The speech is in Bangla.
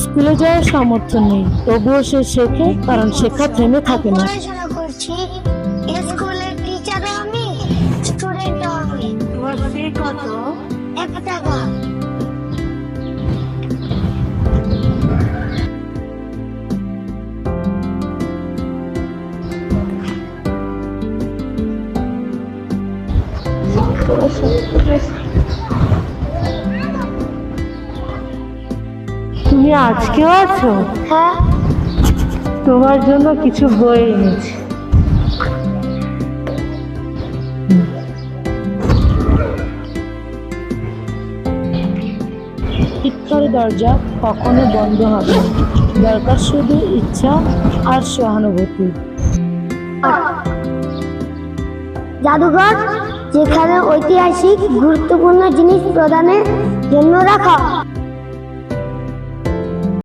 স্কুলে যাওয়ার সামর্থ্য নেই, তবুও সে শেখে, কারণ শেখা থেমে থাকে না। পড়াশোনা করছি, স্কুলের টিচারও আমি, স্টুডেন্টও আমি। তোমার ফি কত? 1 টাকা। তুমি আজকেও আছো? হ্যাঁ, তোমার জন্য কিছু বই এনেছি। শিক্ষার দরজা কখনো বন্ধ হবে না, দরকার শুধু ইচ্ছা আর সহানুভূতি। জাদুঘর যেখানে ঐতিহাসিক গুরুত্বপূর্ণ জিনিস প্রদানের জন্য রাখা।